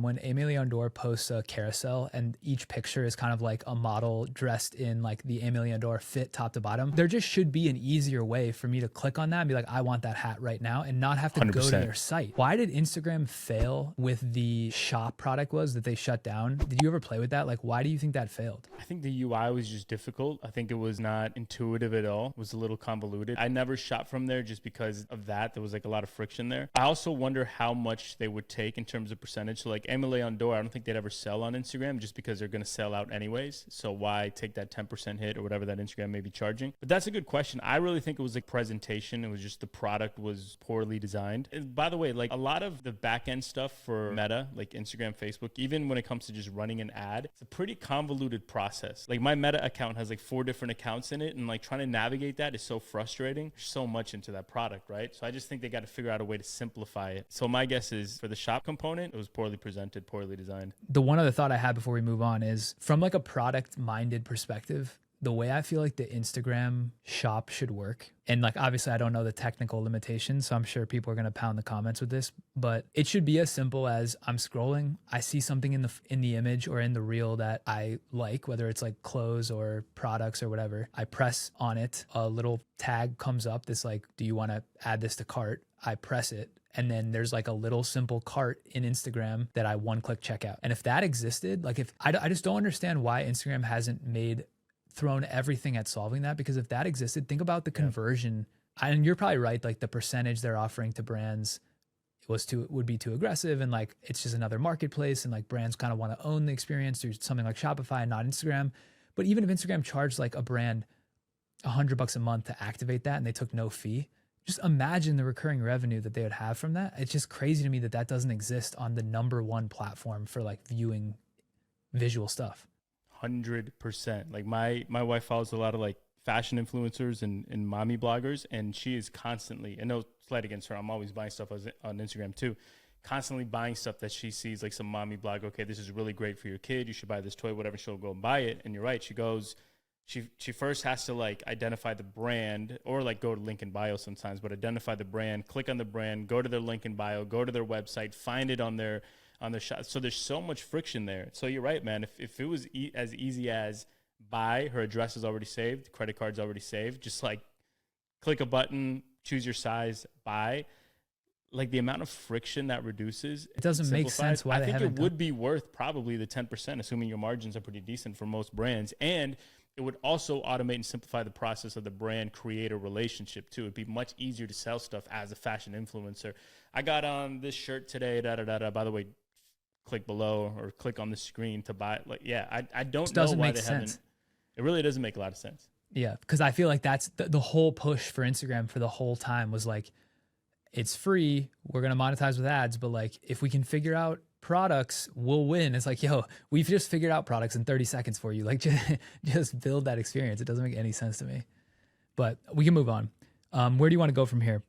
Instagram, when Aimee Leon Dore posts a carousel and each picture is kind of like a model dressed in like the Aimee Leon Dore fit top to bottom, there just should be an easier way for me to click on that and be like, I want that hat right now, and not have to 100%. go to their site. Why did Instagram fail with the shop product was that they shut down? Did you ever play with that? Like, why do you think that failed? I think the UI was just difficult. I think it was not intuitive at all. It was a little convoluted. I never shot from there just because of that. There was like a lot of friction there. I also wonder how much they would take in terms of percentage. So like Aimee Leon Dore, I don't think they'd ever sell on Instagram just because they're going to sell out anyways. So why take that 10% hit or whatever that Instagram may be charging? But that's a good question. I really think it was like presentation. It was just the product was poorly designed. And by the way, like a lot of the back end stuff for Meta, like Instagram, Facebook, even when it comes to just running an ad, it's a pretty convoluted process. Like my Meta account has like 4 different accounts in it, and like trying to navigate that is so frustrating. There's so much into that product, right? So I just think they got to figure out a way to simplify it. So my guess is for the shop component, it was poorly presented, poorly designed. The one other thought I had before we move on is from like a product minded perspective, the way I feel like the Instagram shop should work. And like, obviously I don't know the technical limitations, so I'm sure people are going to pound the comments with this, but it should be as simple as I'm scrolling, I see something in the image or in the reel that I like, whether it's like clothes or products or whatever. I press on it, a little tag comes up that's like, do you want to add this to cart? I press it. And then there's like a little simple cart in Instagram that I one click checkout. And if that existed, like if I just don't understand why Instagram hasn't thrown everything at solving that, because if that existed, think about the conversion. And you're probably right, like the percentage they're offering to brands would be too aggressive, and like it's just another marketplace, and like brands kind of want to own the experience through something like Shopify and not Instagram. But even if Instagram charged like a brand $100 a month to activate that and they took no fee, just imagine the recurring revenue that they would have from that. It's just crazy to me that that doesn't exist on the #1 platform for like viewing visual stuff. 100%. Like my wife follows a lot of like fashion influencers and mommy bloggers, and she is constantly, and no slight against her, I'm always buying stuff on Instagram too, constantly buying stuff that she sees, like some mommy blog, okay, this is really great for your kid, you should buy this toy, whatever, she'll go and buy it. And you're right, she first has to like identify the brand, or like go to link in bio sometimes, but identify the brand, click on the brand, go to their link in bio, go to their website, find it on their shop. So there's so much friction there. So you're right, man. If it was as easy as buy, her address is already saved, credit card's already saved, just like click a button, choose your size, buy. Like the amount of friction that reduces, it doesn't make sense why I think it would be worth probably the 10%, assuming your margins are pretty decent for most brands. And it would also automate and simplify the process of the brand creator relationship too. It'd be much easier to sell stuff as a fashion influencer. I got on this shirt today, By the way, click below or click on the screen to buy it. Like, yeah, I don't know why they haven't. It really doesn't make a lot of sense. Yeah, because I feel like that's the whole push for Instagram for the whole time was like, it's free, we're going to monetize with ads, but like if we can figure out products, we'll win. It's like, yo, we've just figured out products in 30 seconds for you. Like just build that experience. It doesn't make any sense to me, but we can move on. Where do you want to go from here?